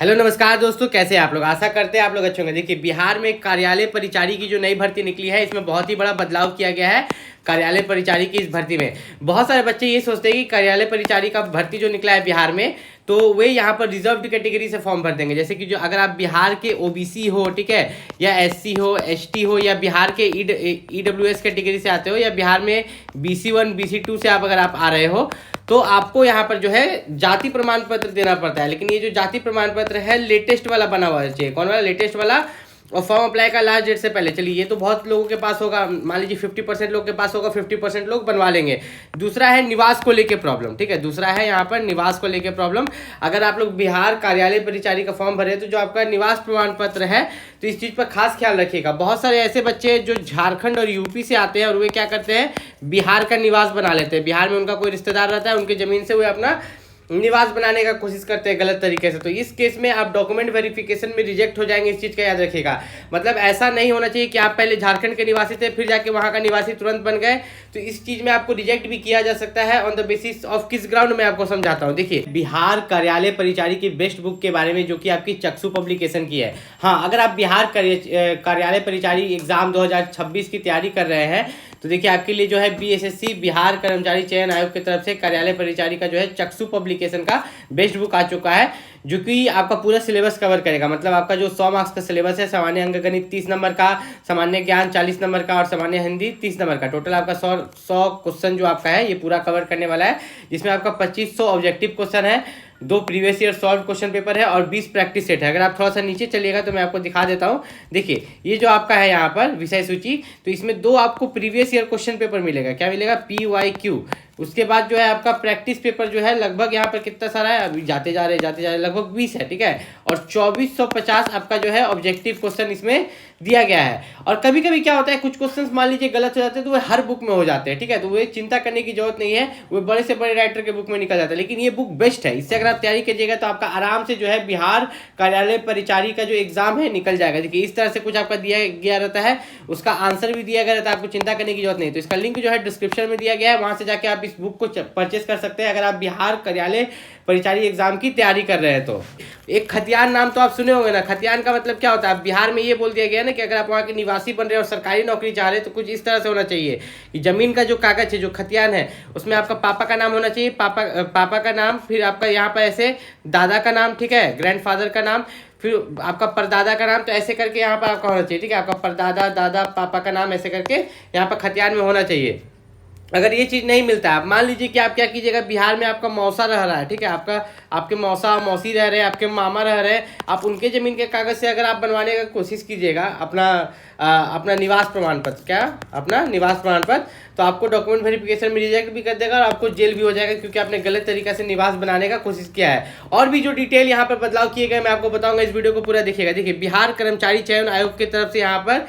Hello नमस्कार दोस्तों, कैसे हैं आप लोग। आशा करते हैं आप लोग अच्छे होंगे। देखिए, बिहार में कार्यालय परिचारी की जो नई भर्ती निकली है, इसमें बहुत ही बड़ा बदलाव किया गया है। कार्यालय परिचारी की इस भर्ती में बहुत सारे बच्चे ये सोचते हैं कि कार्यालय परिचारी का भर्ती जो निकला है बिहार में, तो वे यहाँ पर रिजर्व्ड कैटेगरी से फॉर्म भर देंगे। जैसे कि जो अगर आप बिहार के ओबीसी हो, ठीक है, या एससी हो, एसटी हो, या बिहार के ईडब्ल्यूएस कैटेगरी से आते हो, या बिहार में BC1 BC2 से अगर आप आ रहे हो, तो आपको यहाँ पर जो है जाति प्रमाण पत्र देना पड़ता है। लेकिन ये जो जाति प्रमाण पत्र है, लेटेस्ट वाला बना हुआ चाहिए। कौन वाला? लेटेस्ट वाला। और फॉर्म अप्लाई का लास्ट डेट से पहले। चलिए, ये तो बहुत लोगों के पास होगा, मान लीजिए 50% लोग के पास होगा, 50% लोग बनवा लेंगे। दूसरा है निवास को लेके प्रॉब्लम, ठीक है। दूसरा है यहाँ पर निवास को लेके प्रॉब्लम। अगर आप लोग बिहार कार्यालय परिचारी का फॉर्म भरे तो जो आपका निवास प्रमाण पत्र है, तो इस चीज़ पर खास ख्याल रखिएगा। बहुत सारे ऐसे बच्चे जो झारखंड और यूपी से आते हैं और वे क्या करते हैं, बिहार का निवास बना लेते हैं। बिहार में उनका कोई रिश्तेदार रहता है, उनकी ज़मीन से वे अपना निवास बनाने का कोशिश करते हैं गलत तरीके से। तो इस केस में आप डॉक्यूमेंट वेरिफिकेशन में रिजेक्ट हो जाएंगे। इस चीज़ का याद रखिएगा। मतलब ऐसा नहीं होना चाहिए कि आप पहले झारखंड के निवासी थे, फिर जाके वहाँ का निवासी तुरंत बन गए। तो इस चीज़ में आपको रिजेक्ट भी किया जा सकता है। ऑन द बेसिस ऑफ किस ग्राउंड में आपको समझाता हूँ। देखिए, बिहार कार्यालय परिचारी की बेस्ट बुक के बारे में, जो कि आपकी चक्षु पब्लिकेशन की है। हाँ, अगर आप बिहार कार्यालय परिचारी एग्जाम 2026 की तैयारी कर रहे हैं, तो देखिए आपके लिए जो है BSSC बिहार कर्मचारी चयन आयोग की तरफ से कार्यालय परिचारी का जो है चक्षु पब्लिकेशन का बेस्ट बुक आ चुका है, जो कि आपका पूरा सिलेबस कवर करेगा। मतलब आपका जो 100 मार्क्स का सिलेबस है, सामान्य अंक गणित 30 नंबर का, सामान्य ज्ञान 40 नंबर का और सामान्य हिंदी 30 नंबर का, टोटल आपका 100 क्वेश्चन जो आपका है ये पूरा कवर करने वाला है। जिसमें आपका 2500 ऑब्जेक्टिव क्वेश्चन है, 2 previous year solve question paper है और 20 प्रैक्टिस सेट है। अगर आप थोड़ा सा नीचे चलिएगा तो मैं आपको दिखा देता हूँ। देखिए, ये जो आपका है यहाँ पर विषय सूची, तो इसमें 2 आपको प्रीवियस ईयर क्वेश्चन पेपर मिलेगा। क्या मिलेगा? PYQ। उसके बाद जो है आपका प्रैक्टिस पेपर जो है लगभग यहाँ पर कितना सारा है, अभी जाते जा रहे लगभग 20 है, ठीक है। और 2450 आपका जो है ऑब्जेक्टिव क्वेश्चन इसमें दिया गया है। और कभी कभी क्या होता है, कुछ क्वेश्चन मान लीजिए गलत हो जाते हैं, तो वे हर बुक में हो जाते हैं, ठीक है। तो वे चिंता करने की जरूरत नहीं है, वो बड़े से बड़े राइटर के बुक में निकल जाता है। लेकिन ये बुक बेस्ट है, इससे अगर आप तैयारी कीजिएगा तो आपका आराम से जो है बिहार कार्यालय परिचारी का जो एग्जाम है निकल जाएगा। देखिए, इस तरह से कुछ आपका दिया गया रहता है, उसका आंसर भी दिया गया रहता है, आपको चिंता करने की जरूरत नहीं। तो इसका लिंक जो है डिस्क्रिप्शन में दिया गया है, वहां से जाके आप इस बुक को परचेस कर सकते हैं अगर आप बिहार कार्यालय परिचारी एग्जाम की तैयारी कर रहे हैं। तो एक खतियान नाम तो आप सुने होंगे ना। खतियान का मतलब क्या होता है? बिहार में ये बोल दिया गया ना कि अगर आप वहाँ के निवासी बन रहे हैं और सरकारी नौकरी चाह रहे हैं, तो कुछ इस तरह से होना चाहिए कि जमीन का जो कागज है, जो खतियान है, उसमें आपका पापा का नाम होना चाहिए, पापा का नाम, फिर आपका यहाँ पर ऐसे दादा का नाम, ठीक है, ग्रैंडफादर का नाम, फिर आपका परदादा का नाम। तो ऐसे करके यहाँ पर आपका होना चाहिए, ठीक है। आपका परदादा, दादा, पापा का नाम ऐसे करके यहाँ पर खतियान में होना चाहिए। अगर ये चीज़ नहीं मिलता है, आप मान लीजिए कि आप क्या कीजिएगा, बिहार में आपका मौसा रह रहा है, ठीक है, आपके मौसा मौसी रह रहे हैं, आपके मामा रह रहे हैं, आप उनके ज़मीन के कागज़ से अगर आप बनवाने का कोशिश कीजिएगा अपना निवास प्रमाण पत्र, क्या अपना निवास प्रमाण पत्र, तो आपको डॉक्यूमेंट वेरिफिकेशन में रिजेक्ट भी कर देगा और आपको जेल भी हो जाएगा, क्योंकि आपने गलत तरीका से निवास बनाने का कोशिश किया है। और भी जो डिटेल यहाँ पर बदलाव किए गए मैं आपको बताऊंगा, इस वीडियो को पूरा देखिएगा। देखिए, बिहार कर्मचारी चयन आयोग की तरफ से यहाँ पर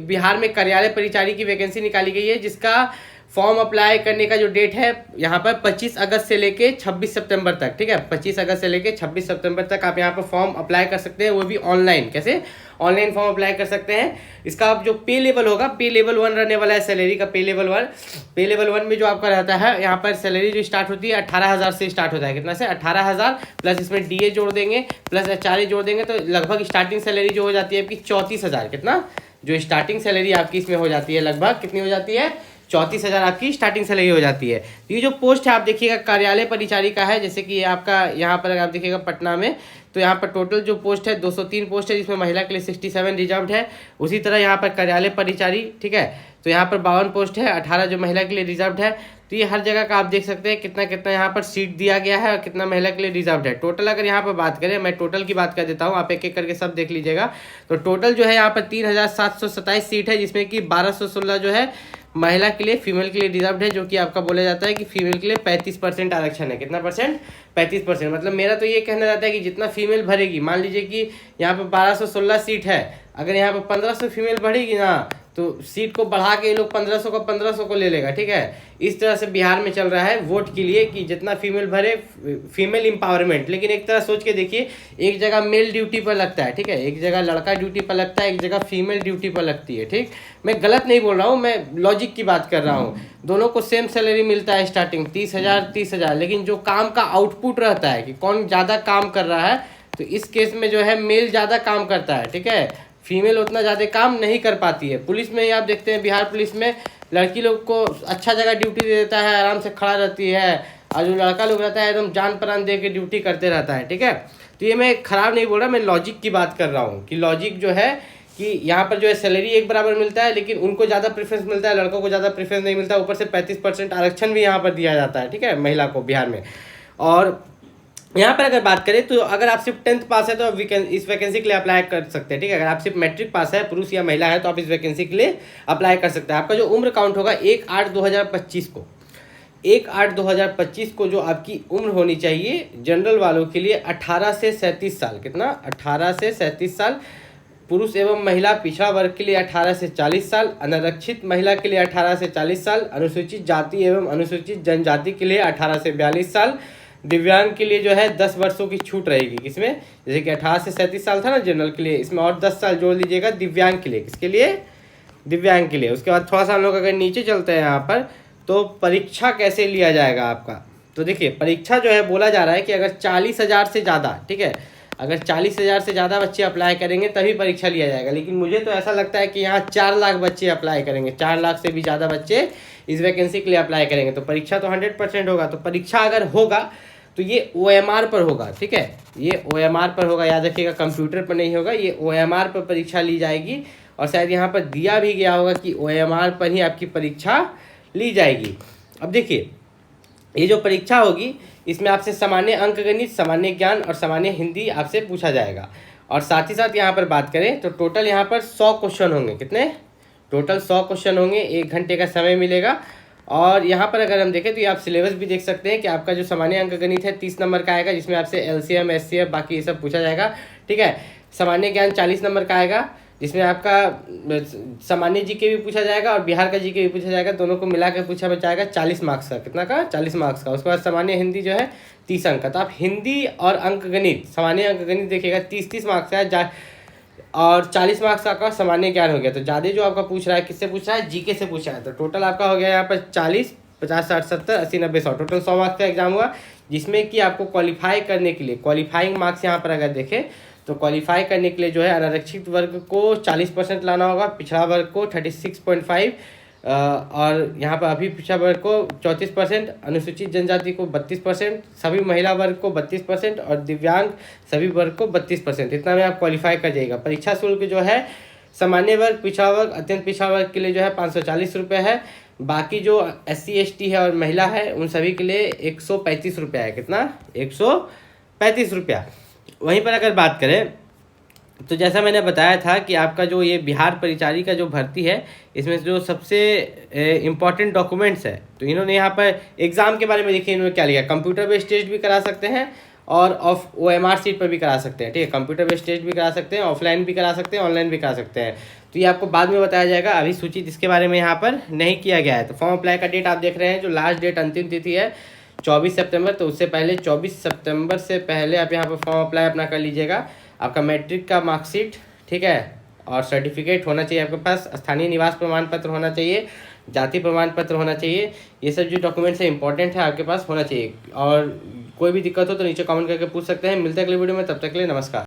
बिहार में कार्यालय परिचारी की वैकेंसी निकाली गई है, जिसका फॉर्म अप्लाई करने का जो डेट है यहाँ पर 25 अगस्त से लेके 26 सितंबर तक, ठीक है। 25 अगस्त से लेके 26 सितंबर तक आप यहाँ पर फॉर्म अप्लाई कर सकते हैं, वो भी ऑनलाइन। कैसे? ऑनलाइन फॉर्म अप्लाई कर सकते हैं। इसका जो पे लेवल होगा, पे लेवल 1 रहने वाला है सैलरी का। पे लेवल 1 में जो आपका रहता है, यहाँ पर सैलरी जो स्टार्ट होती है 18,000 से स्टार्ट होता है। कितना से? 18,000 प्लस इसमें DA जोड़ देंगे, प्लस HRA जोड़ देंगे, तो लगभग स्टार्टिंग सैलरी जो हो जाती है आपकी 34,000। कितना? जो स्टार्टिंग सैलरी आपकी इसमें हो जाती है, लगभग कितनी हो जाती है? 34,000 आपकी स्टार्टिंग सैलरी हो जाती है। तो ये जो पोस्ट है आप देखिएगा कार्यालय परिचारी का है, जैसे कि आपका यहाँ पर अगर आप देखिएगा पटना में, तो यहाँ पर टोटल जो पोस्ट है 203 पोस्ट है, जिसमें महिला के लिए 67 रिजर्व्ड है। उसी तरह यहाँ पर कार्यालय परिचारी, ठीक है, तो यहाँ पर 52 पोस्ट है, 18 जो महिला के लिए रिजर्व्ड है। तो ये हर जगह का आप देख सकते हैं कितना कितना यहाँ पर सीट दिया गया है और कितना महिला के लिए रिजर्व्ड है। टोटल अगर यहाँ पर बात करें, मैं टोटल की बात कर देता हूँ, आप एक एक करके सब देख लीजिएगा। तो टोटल जो है यहाँ पर 3727 सीट है, जिसमें कि 1216 जो है महिला के लिए, फीमेल के लिए रिजर्व्ड है, जो कि आपका बोला जाता है कि फीमेल के लिए 35% आरक्षण है। कितना परसेंट? 35%। मतलब मेरा तो ये कहना रहता है कि जितना फीमेल भरेगी, मान लीजिए कि यहाँ पर 1216 सीट है, अगर यहाँ पर 1500 फीमेल भरेगी ना, तो सीट को बढ़ा के ये लोग 1500 को ले लेगा, ठीक है। इस तरह से बिहार में चल रहा है वोट के लिए कि जितना फीमेल भरे, फीमेल एम्पावरमेंट। लेकिन एक तरह सोच के देखिए, एक जगह मेल ड्यूटी पर लगता है, ठीक है, एक जगह लड़का ड्यूटी पर लगता है, एक जगह फीमेल ड्यूटी पर लगती है, ठीक। मैं गलत नहीं बोल रहा हूँ, मैं लॉजिक की बात कर रहा हूँ। दोनों को सेम सैलरी मिलता है स्टार्टिंग 30,000, लेकिन जो काम का आउटपुट रहता है कि कौन ज़्यादा काम कर रहा है, तो इस केस में जो है मेल ज़्यादा काम करता है, ठीक है, फीमेल उतना ज़्यादा काम नहीं कर पाती है। पुलिस में ही आप देखते हैं, बिहार पुलिस में लड़की लोग को अच्छा जगह ड्यूटी दे देता है, आराम से खड़ा रहती है, और जो लड़का लोग रहता है एकदम जान प्राण दे के ड्यूटी करते रहता है, ठीक है। तो ये मैं खराब नहीं बोल रहा, मैं लॉजिक की बात कर रहा हूँ कि लॉजिक जो है कि यहाँ पर जो है सैलरी एक बराबर मिलता है, लेकिन उनको ज़्यादा प्रेफरेंस मिलता है, लड़कों को ज़्यादा प्रेफरेंस नहीं मिलता, ऊपर से 35% आरक्षण भी यहाँ पर दिया जाता है, ठीक है, महिला को बिहार में। और यहाँ पर अगर बात करें तो अगर आप सिर्फ 10th पास है तो आप इस वैकेंसी के लिए अप्लाई कर सकते हैं, ठीक है। अगर आप सिर्फ मैट्रिक पास है, पुरुष या महिला है, तो आप इस वैकेंसी के लिए अप्लाई कर सकते हैं। आपका जो उम्र काउंट होगा 1/8/2025 को, 1/8/2025 को जो आपकी उम्र होनी चाहिए जनरल वालों के लिए 18 से 37 साल, कितना, 18 से 37 साल, पुरुष एवं महिला पिछड़ा वर्ग के लिए 18 से 40 साल, अनारक्षित महिला के लिए 18 से 40 साल, अनुसूचित जाति एवं अनुसूचित जनजाति के लिए 18 से 42 साल, दिव्यांग के लिए जो है 10 वर्षों की छूट रहेगी। किसमें, जैसे कि 18 से 37 साल था ना जनरल के लिए, इसमें और 10 साल जोड़ लीजिएगा दिव्यांग के लिए। किसके लिए, दिव्यांग के लिए। उसके बाद थोड़ा सा हम लोग अगर नीचे चलते हैं यहाँ पर, तो परीक्षा कैसे लिया जाएगा आपका। तो देखिए परीक्षा जो है बोला जा रहा है कि अगर 40,000 से ज़्यादा, ठीक है, अगर 40,000 से ज़्यादा बच्चे अप्लाई करेंगे तभी परीक्षा लिया जाएगा। लेकिन मुझे तो ऐसा लगता है कि यहाँ 4 लाख बच्चे अप्लाई करेंगे, 4 लाख से भी ज़्यादा बच्चे इस वैकेंसी के लिए अप्लाई करेंगे, तो परीक्षा तो 100% होगा। तो परीक्षा अगर होगा तो ये OMR पर होगा, ठीक है, ये OMR पर होगा, याद रखिएगा, कंप्यूटर पर नहीं होगा, ये OMR पर परीक्षा ली जाएगी। और शायद यहाँ पर दिया भी गया होगा कि OMR पर ही आपकी परीक्षा ली जाएगी। अब देखिए ये जो परीक्षा होगी इसमें आपसे सामान्य अंकगणित, सामान्य ज्ञान और सामान्य हिंदी आपसे पूछा जाएगा। और साथ ही साथ यहाँ पर बात करें तो टोटल यहाँ पर 100 क्वेश्चन होंगे। कितने, टोटल 100 क्वेश्चन होंगे, 1 घंटे का समय मिलेगा। और यहाँ पर अगर हम देखें तो ये आप सिलेबस भी देख सकते हैं कि आपका जो सामान्य अंकगणित है 30 नंबर का आएगा, जिसमें आपसे LCM SCF बाकी ये सब पूछा जाएगा, ठीक है। सामान्य ज्ञान 40 नंबर का आएगा, जिसमें आपका सामान्य जीके भी पूछा जाएगा और बिहार का जीके भी पूछा जाएगा, दोनों को मिला कर पूछा जाएगा 40 मार्क्स का। कितना का, 40 मार्क्स का। उसके बाद सामान्य हिंदी जो है 30 अंक का। तो आप हिंदी और अंकगणित, सामान्य अंकगणित देखिएगा 30-30 मार्क्स का है, और 40 मार्क्स का सामान्य ज्ञान हो गया। तो ज़्यादा जो आपका पूछ रहा है, किससे पूछ रहा है, जीके से पूछ रहा है। तो टोटल आपका हो गया यहाँ पर 40, 50, 60, 70, 80, 90, 100, टोटल 100 मार्क्स का एग्जाम हुआ, जिसमें कि आपको क्वालिफाई करने के लिए, क्वालिफाइंग मार्क्स यहाँ पर अगर देखें तो क्वालिफाई करने के लिए जो है अनारक्षित वर्ग को 40% लाना होगा, पिछड़ा वर्ग को 36.5, और यहाँ पर अभी पिछड़ा वर्ग को 34%, अनुसूचित जनजाति को 32%, सभी महिला वर्ग को 32% और दिव्यांग सभी वर्ग को 32%। इतना में आप क्वालिफाई कर जाइएगा। परीक्षा शुल्क जो है सामान्य वर्ग, पिछड़ा वर्ग, अत्यंत पिछड़ा वर्ग के लिए जो है 540 रुपये है। बाकी जो SC ST है और महिला है उन सभी के लिए 135 रुपया है। कितना, 135 रुपया। वहीं पर अगर बात करें तो जैसा मैंने बताया था कि आपका जो ये बिहार परिचारी का जो भर्ती है, इसमें जो सबसे इम्पॉर्टेंट डॉक्यूमेंट्स है, तो इन्होंने यहाँ पर एग्ज़ाम के बारे में देखिए इन्होंने क्या लिखा, कंप्यूटर बेस्ड टेस्ट भी करा सकते हैं और OMR सीट पर भी करा सकते हैं, ठीक है, कंप्यूटर बेस्ड टेस्ट भी करा सकते हैं, ऑफलाइन भी करा सकते हैं, ऑनलाइन भी करा सकते हैं। तो ये आपको बाद में बताया जाएगा, अभी सूचित इसके बारे में यहाँ पर नहीं किया गया है। तो फॉर्म अप्लाई का डेट आप देख रहे हैं, जो लास्ट डेट अंतिम तिथि है 24 सितंबर, तो उससे पहले 24 सितंबर से पहले आप यहाँ पर फॉर्म अप्लाई अपना कर लीजिएगा। आपका मैट्रिक का मार्कशीट, ठीक है, और सर्टिफिकेट होना चाहिए आपके पास, स्थानीय निवास प्रमाण पत्र होना चाहिए, जाति प्रमाण पत्र होना चाहिए, ये सब जो डॉक्यूमेंट्स है इंपॉर्टेंट है आपके पास होना चाहिए। और कोई भी दिक्कत हो तो नीचे कमेंट करके पूछ सकते हैं। मिलते हैं अगले वीडियो में, तब तक के लिए नमस्कार।